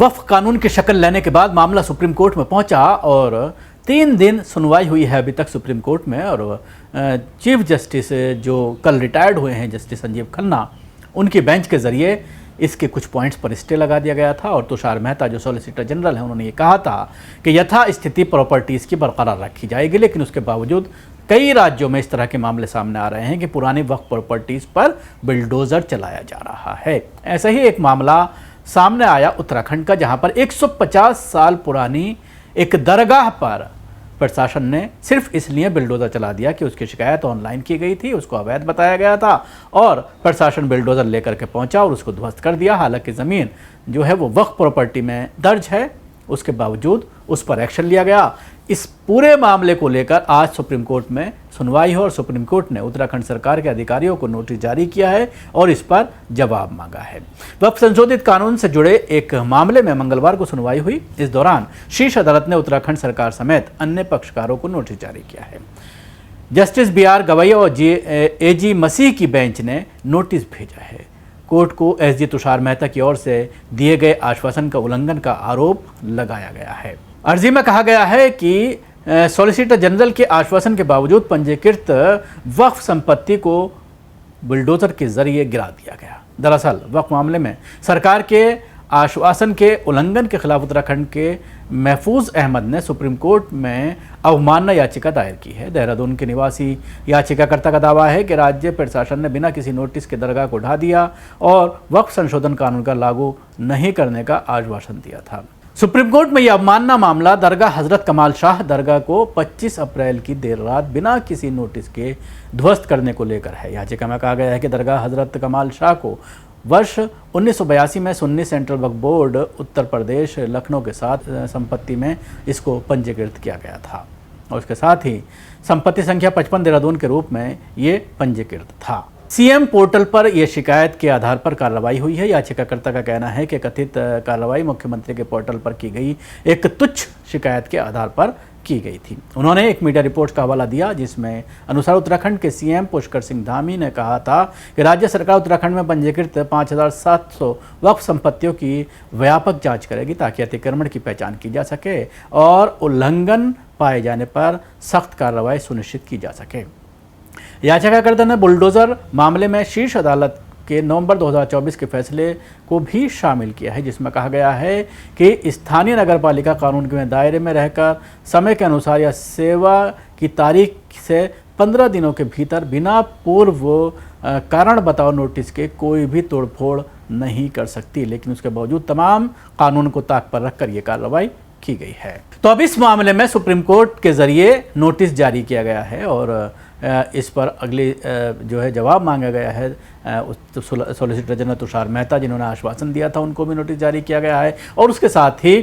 वक्फ कानून की शक्ल लेने के बाद मामला सुप्रीम कोर्ट में पहुंचा और 3 दिन सुनवाई हुई है अभी तक सुप्रीम कोर्ट में। और चीफ जस्टिस जो कल रिटायर्ड हुए हैं जस्टिस संजीव खन्ना, उनकी बेंच के जरिए इसके कुछ पॉइंट्स पर स्टे लगा दिया गया था। और तुषार मेहता जो सॉलिसिटर जनरल हैं, उन्होंने ये कहा था कि यथास्थिति प्रॉपर्टीज़ की बरकरार रखी जाएगी। लेकिन उसके बावजूद कई राज्यों में इस तरह के मामले सामने आ रहे हैं कि पुरानी वक्फ प्रॉपर्टीज़ पर बिल्डोज़र चलाया जा रहा है। ऐसा ही एक मामला सामने आया उत्तराखंड का, जहां पर 150 साल पुरानी एक दरगाह पर प्रशासन ने सिर्फ इसलिए बिल्डोज़र चला दिया कि उसकी शिकायत ऑनलाइन की गई थी, उसको अवैध बताया गया था और प्रशासन बिल्डोज़र लेकर के पहुंचा और उसको ध्वस्त कर दिया। हालांकि ज़मीन जो है वो वक्फ प्रॉपर्टी में दर्ज है, उसके बावजूद उस पर एक्शन लिया गया। इस पूरे मामले को लेकर आज सुप्रीम कोर्ट में सुनवाई हो और सुप्रीम कोर्ट ने उत्तराखंड सरकार के अधिकारियों को नोटिस जारी किया है और इस पर जवाब मांगा है। वक्फ संशोधित कानून से जुड़े एक मामले में मंगलवार को सुनवाई हुई। इस दौरान शीर्ष अदालत ने उत्तराखंड सरकार समेत अन्य पक्षकारों को नोटिस जारी किया है। जस्टिस BR गवैया और AG मसीह की बेंच ने नोटिस भेजा है। कोर्ट को SG तुषार मेहता की ओर से दिए गए आश्वासन का उल्लंघन का आरोप लगाया गया है। अर्जी में कहा गया है कि सॉलिसिटर जनरल के आश्वासन के बावजूद पंजीकृत वक्फ संपत्ति को बुलडोजर के जरिए गिरा दिया गया। दरअसल वक्फ मामले में सरकार के आश्वासन के उल्लंघन के खिलाफ उत्तराखंड के महफूज अहमद ने सुप्रीम कोर्ट में अवमानना याचिका दायर की है। देहरादून के निवासी याचिकाकर्ता का दावा है कि राज्य प्रशासन ने बिना किसी नोटिस के दरगाह को ढा दिया और वक्फ संशोधन कानून का लागू नहीं करने का आश्वासन दिया था। सुप्रीम कोर्ट में यह अवमानना मामला दरगाह हजरत कमाल शाह दरगाह को 25 अप्रैल की देर रात बिना किसी नोटिस के ध्वस्त करने को लेकर है। याचिका में कहा गया है कि दरगाह हजरत कमाल शाह को वर्ष 1982 में सुन्नी सेंट्रल वक्फ बोर्ड उत्तर प्रदेश लखनऊ के साथ संपत्ति में इसको पंजीकृत किया गया था और उसके साथ ही संपत्ति संख्या 55 देहरादून के रूप में ये पंजीकृत था। CM पोर्टल पर यह शिकायत के आधार पर कार्रवाई हुई है। याचिकाकर्ता का कहना है कि कथित कार्रवाई मुख्यमंत्री के पोर्टल पर की गई एक तुच्छ शिकायत के आधार पर की गई थी। उन्होंने एक मीडिया रिपोर्ट का हवाला दिया जिसमें अनुसार उत्तराखंड के CM पुष्कर सिंह धामी ने कहा था कि राज्य सरकार उत्तराखंड में पंजीकृत 5700 वक्फ संपत्तियों की व्यापक जांच करेगी ताकि अतिक्रमण की पहचान की जा सके और उल्लंघन पाए जाने पर सख्त कार्रवाई सुनिश्चित की जा सके। याचिकाकर्ता ने बुलडोजर मामले में शीर्ष अदालत के नवंबर 2024 के फैसले को भी शामिल किया है जिसमें कहा गया है कि स्थानीय नगरपालिका कानून के दायरे में रहकर समय के अनुसार या सेवा की तारीख से 15 दिनों के भीतर बिना पूर्व कारण बताओ नोटिस के कोई भी तोड़फोड़ नहीं कर सकती। लेकिन उसके बावजूद तमाम कानून को ताक पर रखकर यह कार्रवाई की गई है। तो अब इस मामले में सुप्रीम कोर्ट के जरिए नोटिस जारी किया गया है और इस पर अगले जो है जवाब मांगा गया है। सॉलिसिटर जनरल तुषार मेहता जिन्होंने आश्वासन दिया था उनको भी नोटिस जारी किया गया है और उसके साथ ही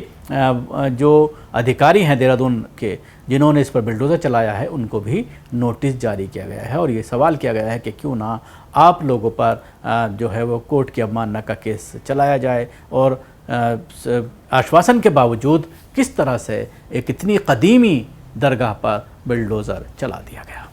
जो अधिकारी हैं देहरादून के जिन्होंने इस पर बिल्डोजर चलाया है उनको भी नोटिस जारी किया गया है। और ये सवाल किया गया है कि क्यों ना आप लोगों पर जो है वो कोर्ट की अवमानना का केस चलाया जाए और आश्वासन के बावजूद किस तरह से एक इतनी कदीमी दरगाह पर बिल्डोजर चला दिया गया।